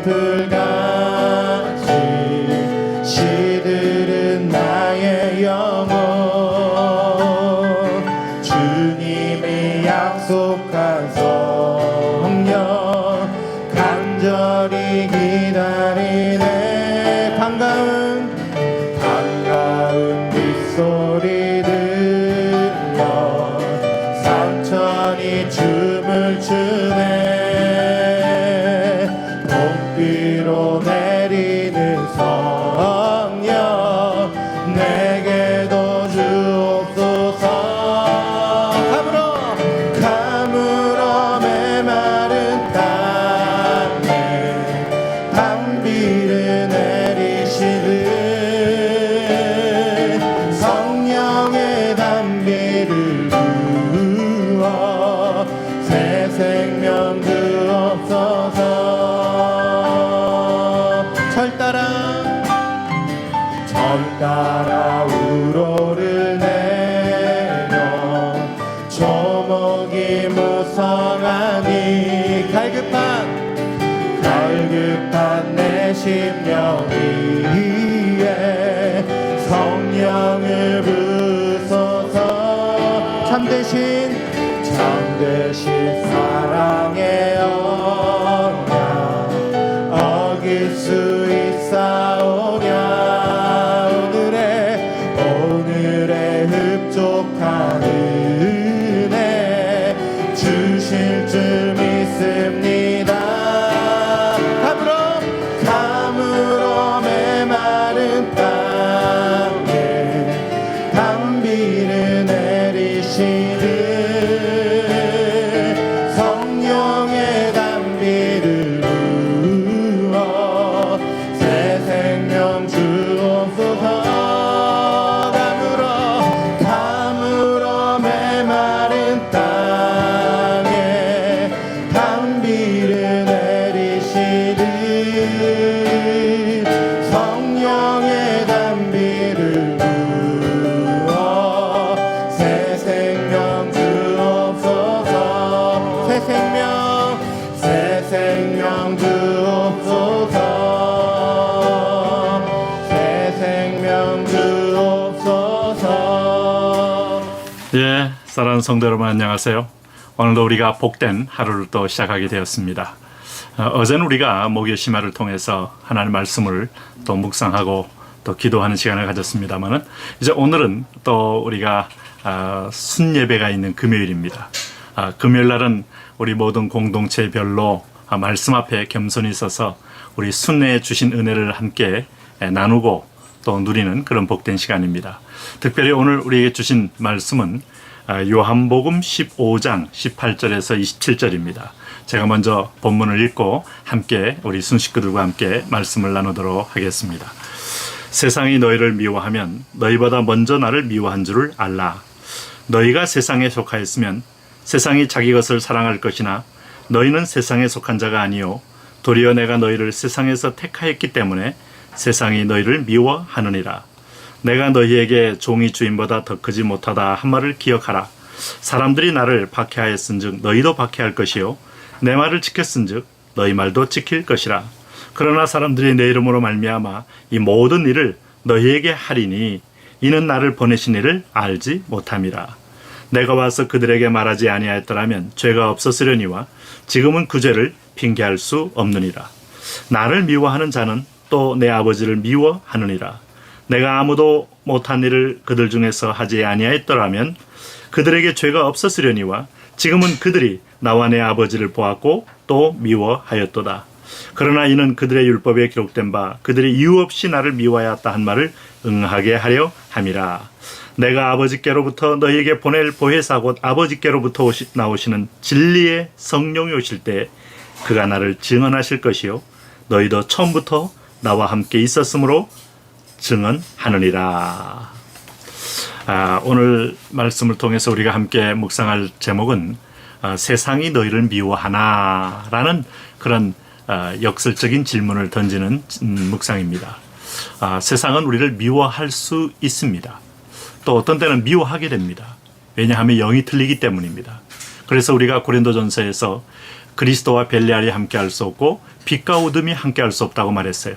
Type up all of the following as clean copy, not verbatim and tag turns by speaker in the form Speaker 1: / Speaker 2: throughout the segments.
Speaker 1: 풀같이 시들은 나의 영혼 주님이 약속한 성령 간절히 기다리네 반가운 빗소리 들려 산천이 춤을 추네 복비로 내리는 성령 내게도 주옵소서 가물어 메마른 땅에 단비를 내리시는 성령의 단비를 부어 새 생명 주옵소서 절 따라 우로를 내려 조목이 무성하니 갈급한 내 심령 위에 성령을 부소서 참되신 사랑의 언약 어길 수 있사오냐 오늘의 흡족한 은혜 주실 줄 믿습니다 가물어 메마른 땅에 단비를 내리시는 성령의 단비를 부어 새 생명 주옵소서 가물어 메마른 땅에 단비를 내리시는 성령의 단비를 부어 새 생명 주옵소서 새 생명 주옵소서 새 생명 주옵소서.
Speaker 2: 예, 사랑하는 성도 여러분 안녕하세요. 오늘도 우리가 복된 하루를 또 시작하게 되었습니다. 어제는 우리가 목요 심화를 통해서 하나님의 말씀을 또 묵상하고 또 기도하는 시간을 가졌습니다만은 이제 오늘은 또 우리가 순예배가 있는 금요일입니다. 금요일 날은 우리 모든 공동체별로 말씀 앞에 겸손히 서서 우리 순례에 주신 은혜를 함께 나누고 또 누리는 그런 복된 시간입니다. 특별히 오늘 우리에게 주신 말씀은 요한복음 15장 18절에서 27절입니다. 제가 먼저 본문을 읽고 함께 우리 순식구들과 함께 말씀을 나누도록 하겠습니다. 세상이 너희를 미워하면 너희보다 먼저 나를 미워한 줄을 알라. 너희가 세상에 속하였으면 세상이 자기 것을 사랑할 것이나 너희는 세상에 속한 자가 아니요 도리어 내가 너희를 세상에서 택하였기 때문에 세상이 너희를 미워하느니라. 내가 너희에게 종이 주인보다 더 크지 못하다 한 말을 기억하라. 사람들이 나를 박해하였은즉 너희도 박해할 것이요 내 말을 지켰은즉 너희 말도 지킬 것이라. 그러나 사람들이 내 이름으로 말미암아 이 모든 일을 너희에게 하리니 이는 나를 보내신 이를 알지 못함이라. 내가 와서 그들에게 말하지 아니하였더라면 죄가 없었으려니와 지금은 그 죄를 핑계할 수 없느니라. 나를 미워하는 자는 또 내 아버지를 미워하느니라. 내가 아무도 못한 일을 그들 중에서 하지 아니하였더라면 그들에게 죄가 없었으려니와 지금은 그들이 나와 내 아버지를 보았고 또 미워하였도다. 그러나 이는 그들의 율법에 기록된 바 그들이 이유 없이 나를 미워하였다 한 말을 응하게 하려 함이라. 내가 아버지께로부터 너희에게 보낼 보혜사 곧 아버지께로부터 나오시는 진리의 성령이 오실 때 그가 나를 증언하실 것이요 너희도 처음부터 나와 함께 있었으므로 증언하느니라. 오늘 말씀을 통해서 우리가 함께 묵상할 제목은 세상이 너희를 미워하나 라는 그런 역설적인 질문을 던지는 묵상입니다. 세상은 우리를 미워할 수 있습니다. 또 어떤 때는 미워하게 됩니다. 왜냐하면 영이 틀리기 때문입니다. 그래서 우리가 고린도전서에서 그리스도와 벨레알이 함께할 수 없고 빛과 어둠이 함께할 수 없다고 말했어요.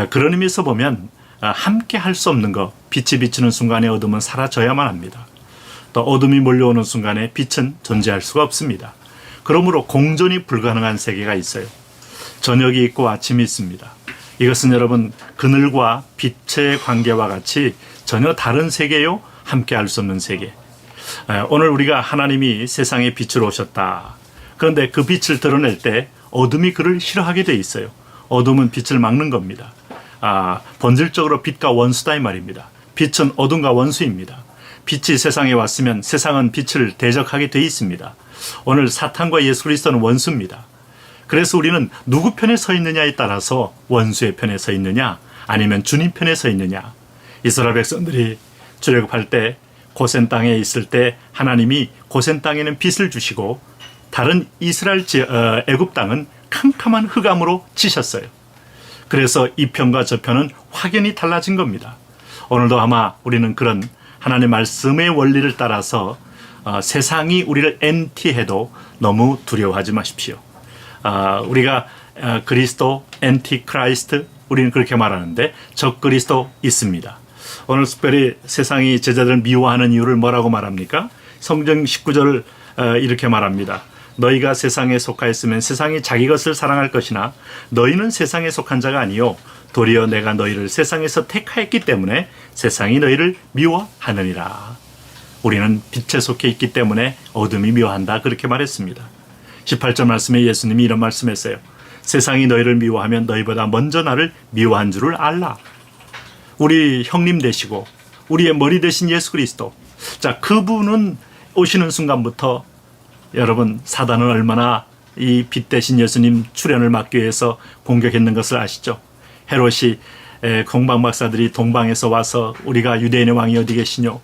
Speaker 2: 그런 의미에서 보면 함께할 수 없는 것, 빛이 비치는 순간에 어둠은 사라져야만 합니다. 또 어둠이 몰려오는 순간에 빛은 존재할 수가 없습니다. 그러므로 공존이 불가능한 세계가 있어요. 저녁이 있고 아침이 있습니다. 이것은 여러분 그늘과 빛의 관계와 같이 전혀 다른 세계요, 함께할 수 없는 세계. 오늘 우리가 하나님이 세상에 빛으로 오셨다. 그런데 그 빛을 드러낼 때 어둠이 그를 싫어하게 돼 있어요. 어둠은 빛을 막는 겁니다. 본질적으로 빛과 원수다 이 말입니다. 빛은 어둠과 원수입니다. 빛이 세상에 왔으면 세상은 빛을 대적하게 돼 있습니다. 오늘 사탄과 예수 그리스도는 원수입니다. 그래서 우리는 누구 편에 서 있느냐에 따라서 원수의 편에 서 있느냐 아니면 주님 편에 서 있느냐. 이스라엘 백성들이 출애굽할 때 고센 땅에 있을 때 하나님이 고센 땅에는 빛을 주시고 다른 이스라엘 애굽 땅은 캄캄한 흑암으로 치셨어요. 그래서 이 편과 저 편은 확연히 달라진 겁니다. 오늘도 아마 우리는 그런 하나님의 말씀의 원리를 따라서 세상이 우리를 엔티해도 너무 두려워하지 마십시오. 우리가 그리스도, 엔티크라이스트 우리는 그렇게 말하는데 적그리스도 있습니다. 오늘 특별히 세상이 제자들을 미워하는 이유를 뭐라고 말합니까? 성경 19절을 이렇게 말합니다. 너희가 세상에 속하였으면 세상이 자기 것을 사랑할 것이나 너희는 세상에 속한 자가 아니요 도리어 내가 너희를 세상에서 택하였기 때문에 세상이 너희를 미워하느니라. 우리는 빛에 속해 있기 때문에 어둠이 미워한다 그렇게 말했습니다. 18절 말씀에 예수님이 이런 말씀했어요. 세상이 너희를 미워하면 너희보다 먼저 나를 미워한 줄을 알라. 우리 형님 되시고 우리의 머리 되신 예수 그리스도, 자 그분은 오시는 순간부터 여러분 사단은 얼마나 이 빛 대신 예수님 출현을 막기 위해서 공격했는 것을 아시죠? 헤롯이 공방 박사들이 동방에서 와서 우리가 유대인의 왕이 어디 계시뇨?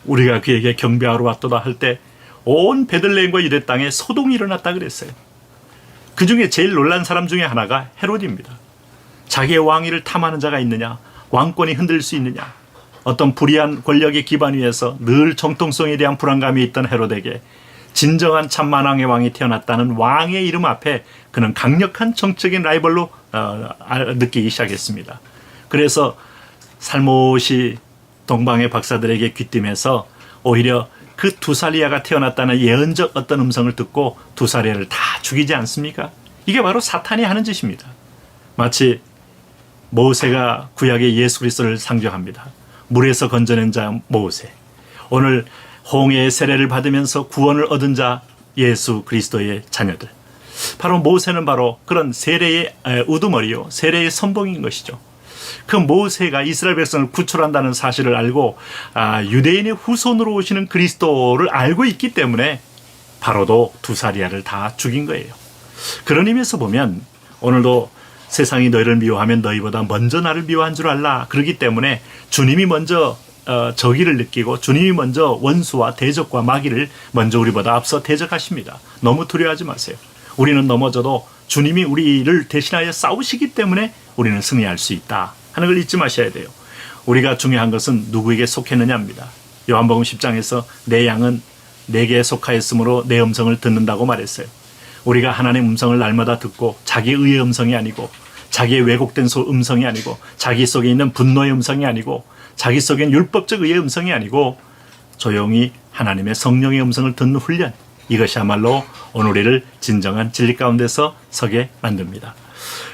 Speaker 2: 우리가 그에게 경배하러 왔도다 할 때 온 베들레헴과 유대 땅에 소동이 일어났다 그랬어요. 그 중에 제일 놀란 사람 중에 하나가 헤롯입니다. 자기의 왕위를 탐하는 자가 있느냐? 왕권이 흔들 수 있느냐? 어떤 불의한 권력의 기반 위에서 늘 정통성에 대한 불안감이 있던 헤롯에게 진정한 참만왕의 왕이 태어났다는 왕의 이름 앞에 그는 강력한 정적인 라이벌로 느끼기 시작했습니다. 그래서 살못이 동방의 박사들에게 귀띔해서 오히려 그 두살리아가 태어났다는 예언적 어떤 음성을 듣고 두살리아를 다 죽이지 않습니까? 이게 바로 사탄이 하는 짓입니다. 마치 모세가 구약의 예수 그리스도를 상징합니다. 물에서 건져낸 자 모세. 오늘 홍해의 세례를 받으면서 구원을 얻은 자 예수 그리스도의 자녀들. 바로 모세는 바로 그런 세례의 우두머리요, 세례의 선봉인 것이죠. 그 모세가 이스라엘 백성을 구출한다는 사실을 알고 유대인의 후손으로 오시는 그리스도를 알고 있기 때문에 바로도 두사리아를 다 죽인 거예요. 그런 의미에서 보면 오늘도 세상이 너희를 미워하면 너희보다 먼저 나를 미워한 줄 알라. 그렇기 때문에 주님이 먼저 저기를 느끼고 주님이 먼저 원수와 대적과 마귀를 먼저 우리보다 앞서 대적하십니다. 너무 두려워하지 마세요. 우리는 넘어져도 주님이 우리를 대신하여 싸우시기 때문에 우리는 승리할 수 있다 하는 걸 잊지 마셔야 돼요. 우리가 중요한 것은 누구에게 속했느냐입니다. 요한복음 10장에서 내 양은 내게 속하였으므로 내 음성을 듣는다고 말했어요. 우리가 하나님의 음성을 날마다 듣고 자기 의의 음성이 아니고 자기의 왜곡된 음성이 아니고 자기 속에 있는 분노의 음성이 아니고 자기 속엔 율법적 의의 음성이 아니고 조용히 하나님의 성령의 음성을 듣는 훈련, 이것이야말로 오늘 우리를 진정한 진리 가운데서 서게 만듭니다.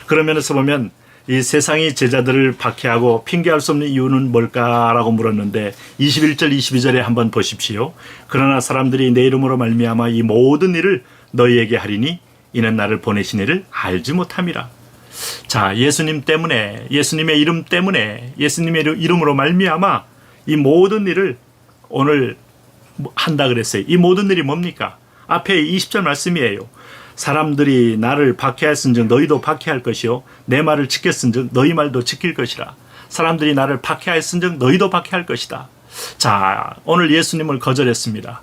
Speaker 2: 그런 면에서 보면 이 세상이 제자들을 박해하고 핑계할 수 없는 이유는 뭘까라고 물었는데 21절 22절에 한번 보십시오. 그러나 사람들이 내 이름으로 말미암아 이 모든 일을 너희에게 하리니 이는 나를 보내신 이를 알지 못함이라. 자, 예수님 때문에, 예수님의 이름 때문에, 예수님의 이름으로 말미암아 이 모든 일을 오늘 한다 그랬어요. 이 모든 일이 뭡니까? 앞에 20절 말씀이에요. 사람들이 나를 박해하였은즉 너희도 박해할 것이요 내 말을 지켰은즉 너희 말도 지킬 것이라. 사람들이 나를 박해하였은즉 너희도 박해할 것이다. 자, 오늘 예수님을 거절했습니다.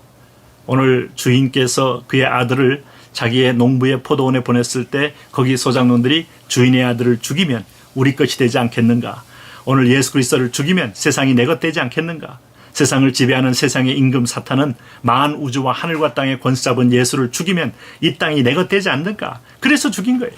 Speaker 2: 오늘 주인께서 그의 아들을 자기의 농부의 포도원에 보냈을 때 거기 소장농들이 주인의 아들을 죽이면 우리 것이 되지 않겠는가? 오늘 예수 그리스도를 죽이면 세상이 내 것 되지 않겠는가? 세상을 지배하는 세상의 임금 사탄은 만한 우주와 하늘과 땅의 권세 잡은 예수를 죽이면 이 땅이 내 것 되지 않는가? 그래서 죽인 거예요.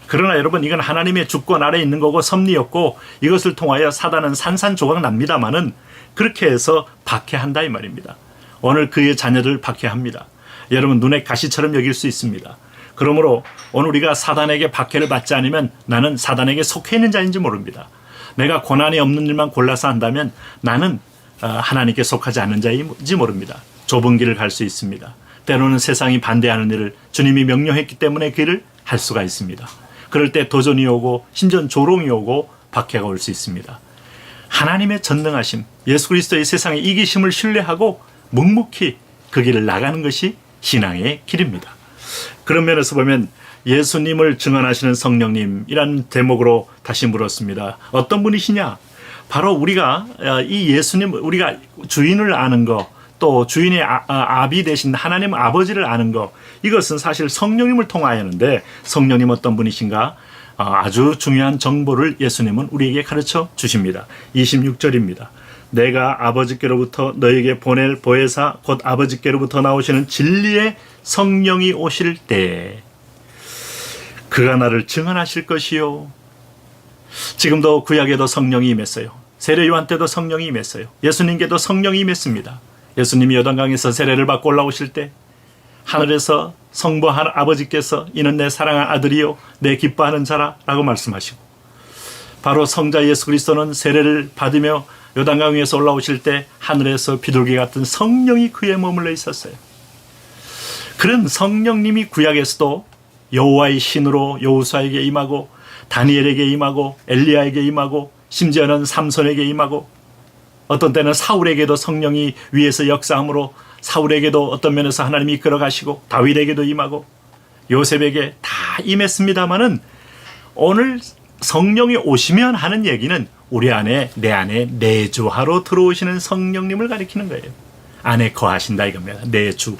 Speaker 2: 그러나 여러분, 이건 하나님의 주권 아래에 있는 거고 섭리였고, 이것을 통하여 사단은 산산조각 납니다마는 그렇게 해서 박해한다 이 말입니다. 오늘 그의 자녀들 박해합니다. 여러분, 눈에 가시처럼 여길 수 있습니다. 그러므로 오늘 우리가 사단에게 박해를 받지 않으면 나는 사단에게 속해 있는 자인지 모릅니다. 내가 고난이 없는 일만 골라서 한다면 나는 하나님께 속하지 않는 자인지 모릅니다. 좁은 길을 갈 수 있습니다. 때로는 세상이 반대하는 일을 주님이 명령했기 때문에 그 일을 할 수가 있습니다. 그럴 때 도전이 오고 심지어 조롱이 오고 박해가 올 수 있습니다. 하나님의 전능하심, 예수 그리스도의 세상의 이기심을 신뢰하고 묵묵히 그 길을 나가는 것이 신앙의 길입니다. 그런 면에서 보면 예수님을 증언하시는 성령님이라는 대목으로 다시 물었습니다. 어떤 분이시냐? 바로 우리가 이 예수님, 우리가 주인을 아는 것, 또 주인의 아비 되신 하나님 아버지를 아는 것, 이것은 사실 성령님을 통하였는데, 성령님 어떤 분이신가? 아주 중요한 정보를 예수님은 우리에게 가르쳐 주십니다. 26절입니다. 내가 아버지께로부터 너에게 보낼 보혜사 곧 아버지께로부터 나오시는 진리의 성령이 오실 때에 그가 나를 증언하실 것이요. 지금도 구약에도 성령이 임했어요. 세례 요한 때도 성령이 임했어요. 예수님께도 성령이 임했습니다. 예수님이 요단강에서 세례를 받고 올라오실 때 하늘에서 성부한 아버지께서 이는 내 사랑한 아들이요 내 기뻐하는 자라 라고 말씀하시고, 바로 성자 예수 그리스도는 세례를 받으며 요단강 위에서 올라오실 때 하늘에서 비둘기 같은 성령이 그에 머물러 있었어요. 그런 성령님이 구약에서도 여호와의 신으로 여호수아에게 임하고 다니엘에게 임하고 엘리야에게 임하고 심지어는 삼손에게 임하고, 어떤 때는 사울에게도 성령이 위에서 역사함으로 사울에게도 어떤 면에서 하나님이 이끌어 가시고 다윗에게도 임하고 요셉에게 다 임했습니다마는, 오늘 성령이 오시면 하는 얘기는 우리 안에, 내 안에 내주하러 들어오시는 성령님을 가리키는 거예요. 안에 거하신다 이겁니다. 내주.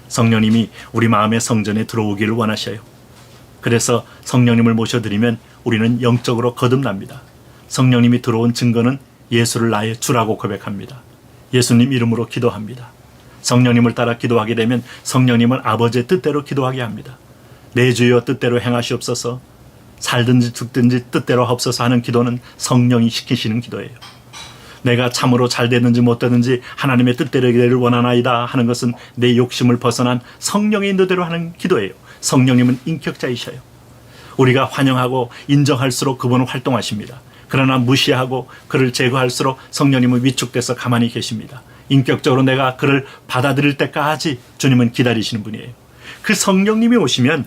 Speaker 2: 성령님이 우리 마음의 성전에 들어오기를 원하셔요. 그래서 성령님을 모셔드리면 우리는 영적으로 거듭납니다. 성령님이 들어온 증거는 예수를 나의 주라고 고백합니다. 예수님 이름으로 기도합니다. 성령님을 따라 기도하게 되면 성령님은 아버지의 뜻대로 기도하게 합니다. 내 주여 뜻대로 행하시옵소서, 살든지 죽든지 뜻대로 하옵소서 하는 기도는 성령이 시키시는 기도예요. 내가 참으로 잘 되든지 못 되든지 하나님의 뜻대로 되기를 원하나이다 하는 것은 내 욕심을 벗어난 성령의 인도대로 하는 기도예요. 성령님은 인격자이셔요. 우리가 환영하고 인정할수록 그분은 활동하십니다. 그러나 무시하고 그를 제거할수록 성령님은 위축돼서 가만히 계십니다. 인격적으로 내가 그를 받아들일 때까지 주님은 기다리시는 분이에요. 그 성령님이 오시면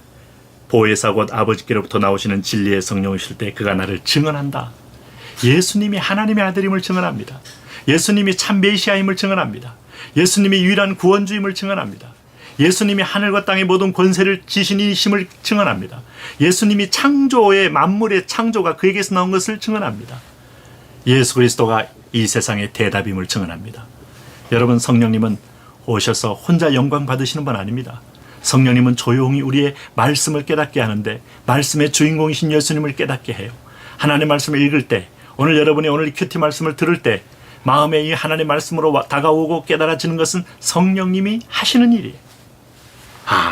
Speaker 2: 보혜사 곧 아버지께로부터 나오시는 진리의 성령 오실 때 그가 나를 증언한다. 예수님이 하나님의 아들임을 증언합니다. 예수님이 참 메시아임을 증언합니다. 예수님이 유일한 구원주임을 증언합니다. 예수님이 하늘과 땅의 모든 권세를 지신 이심을 증언합니다. 예수님이 창조의 만물의 창조가 그에게서 나온 것을 증언합니다. 예수 그리스도가 이 세상의 대답임을 증언합니다. 여러분, 성령님은 오셔서 혼자 영광 받으시는 분 아닙니다. 성령님은 조용히 우리의 말씀을 깨닫게 하는데, 말씀의 주인공이신 예수님을 깨닫게 해요. 하나님의 말씀을 읽을 때, 오늘 여러분이 오늘 이 큐티 말씀을 들을 때 마음에 이 하나님의 말씀으로 다가오고 깨달아지는 것은 성령님이 하시는 일이에요.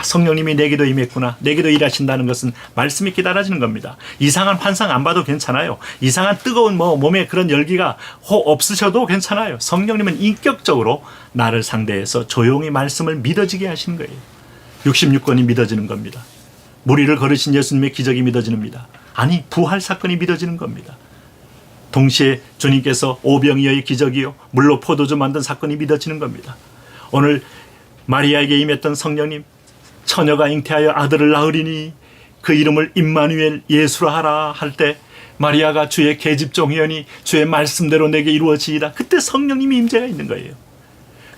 Speaker 2: 성령님이 내게도 임했구나, 내게도 일하신다는 것은 말씀이 깨달아지는 겁니다. 이상한 환상 안 봐도 괜찮아요. 이상한 뜨거운 몸에 그런 열기가 없으셔도 괜찮아요. 성령님은 인격적으로 나를 상대해서 조용히 말씀을 믿어지게 하시는 거예요. 66권이 믿어지는 겁니다. 무리를 걸으신 예수님의 기적이 믿어집니다. 아니, 부활 사건이 믿어지는 겁니다. 동시에 주님께서 오병이어의 기적이요 물로 포도주 만든 사건이 믿어지는 겁니다. 오늘 마리아에게 임했던 성령님, 처녀가 잉태하여 아들을 낳으리니 그 이름을 임마누엘 예수라 하라 할 때 마리아가 주의 계집종이오니 주의 말씀대로 내게 이루어지이다. 그때 성령님이 임재가 있는 거예요.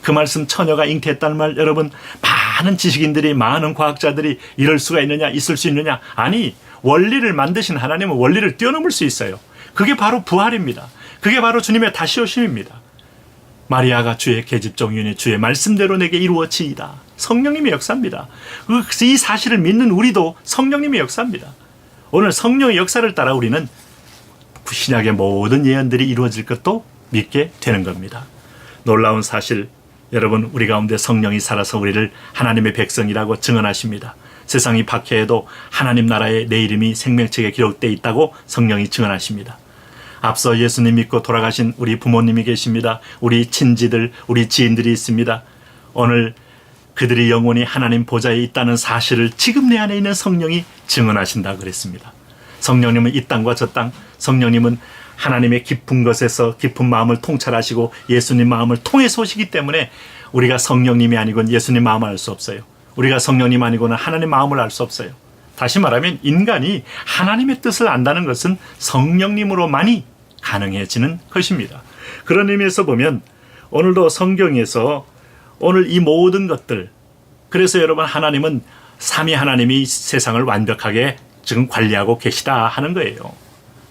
Speaker 2: 그 말씀, 처녀가 잉태했다는 말, 여러분, 많은 지식인들이, 많은 과학자들이 이럴 수가 있느냐, 있을 수 있느냐. 아니, 원리를 만드신 하나님은 원리를 뛰어넘을 수 있어요. 그게 바로 부활입니다. 그게 바로 주님의 다시 오심입니다. 마리아가 주의 계집종이오니 주의 말씀대로 내게 이루어지이다. 성령님의 역사입니다. 이 사실을 믿는 우리도 성령님의 역사입니다. 오늘 성령의 역사를 따라 우리는 신약의 모든 예언들이 이루어질 것도 믿게 되는 겁니다. 놀라운 사실, 여러분, 우리 가운데 성령이 살아서 우리를 하나님의 백성이라고 증언하십니다. 세상이 박해해도 하나님 나라에 내 이름이 생명책에 기록되어 있다고 성령이 증언하십니다. 앞서 예수님 믿고 돌아가신 우리 부모님이 계십니다. 우리 친지들, 우리 지인들이 있습니다. 오늘 그들이 영원히 하나님 보좌에 있다는 사실을 지금 내 안에 있는 성령이 증언하신다 그랬습니다. 성령님은 이 땅과 저 땅, 성령님은 하나님의 깊은 것에서 깊은 마음을 통찰하시고 예수님 마음을 통해서 오시기 때문에 우리가 성령님이 아니고는 예수님 마음을 알 수 없어요. 우리가 성령님 아니고는 하나님 마음을 알 수 없어요. 다시 말하면 인간이 하나님의 뜻을 안다는 것은 성령님으로만이 가능해지는 것입니다. 그런 의미에서 보면 오늘도 성경에서 오늘 이 모든 것들, 그래서 여러분, 하나님은 삼위 하나님이 세상을 완벽하게 지금 관리하고 계시다 하는 거예요.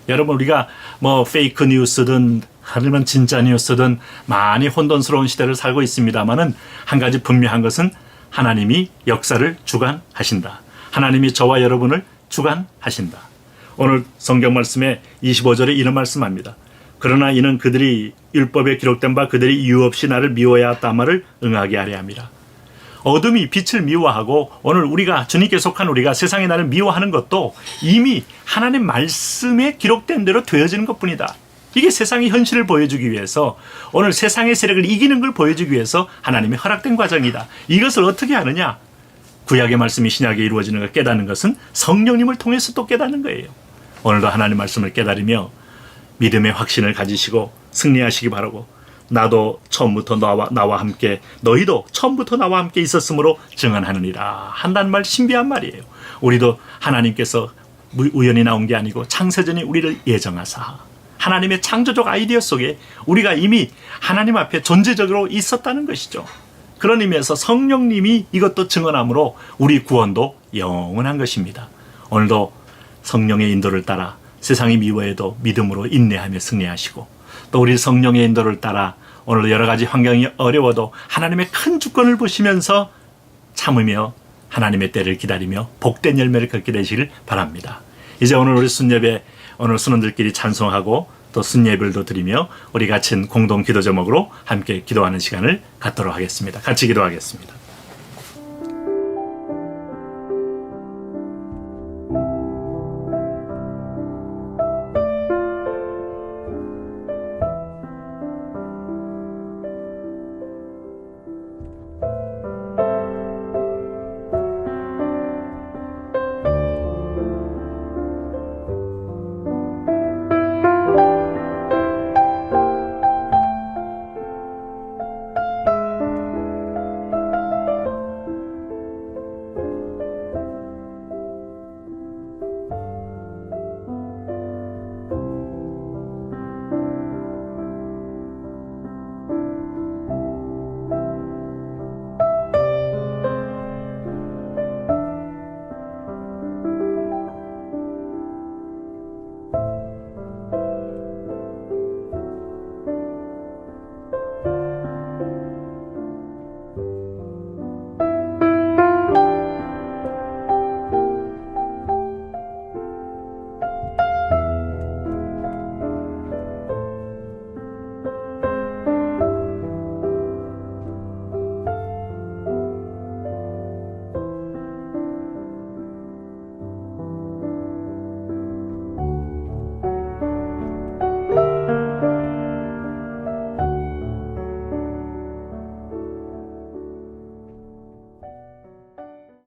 Speaker 2: 여러분, 우리가 뭐 페이크 뉴스든 아니면 진짜 뉴스든 많이 혼돈스러운 시대를 살고 있습니다만은 한 가지 분명한 것은 하나님이 역사를 주관하신다. 하나님이 저와 여러분을 주관하신다. 오늘 성경 말씀에 25절에 이런 말씀합니다. 그러나 이는 그들이 율법에 기록된 바 그들이 이유 없이 나를 미워해야 했다 말을 응하게 하려 함이라. 어둠이 빛을 미워하고 오늘 우리가 주님께 속한 우리가 세상의 나를 미워하는 것도 이미 하나님 말씀에 기록된 대로 되어지는 것뿐이다. 이게 세상의 현실을 보여주기 위해서, 오늘 세상의 세력을 이기는 걸 보여주기 위해서 하나님이 허락된 과정이다. 이것을 어떻게 하느냐? 구약의 말씀이 신약에 이루어지는 걸 깨닫는 것은 성령님을 통해서 또 깨닫는 거예요. 오늘도 하나님 말씀을 깨달으며 믿음의 확신을 가지시고 승리하시기 바라고, 나도 처음부터 나와 함께, 너희도 처음부터 나와 함께 있었으므로 증언하느니라 한다는 말, 신비한 말이에요. 우리도 하나님께서 우연히 나온 게 아니고 창세전에 우리를 예정하사 하나님의 창조적 아이디어 속에 우리가 이미 하나님 앞에 존재적으로 있었다는 것이죠. 그런 의미에서 성령님이 이것도 증언함으로 우리 구원도 영원한 것입니다. 오늘도 성령의 인도를 따라 세상이 미워해도 믿음으로 인내하며 승리하시고, 또 우리 성령의 인도를 따라 오늘 여러 가지 환경이 어려워도 하나님의 큰 주권을 보시면서 참으며 하나님의 때를 기다리며 복된 열매를 걷게 되시길 바랍니다. 이제 오늘 우리 순예배, 오늘 순원들끼리 찬송하고 또 순예배도 드리며 우리 같이 공동 기도 제목으로 함께 기도하는 시간을 갖도록 하겠습니다. 같이 기도하겠습니다.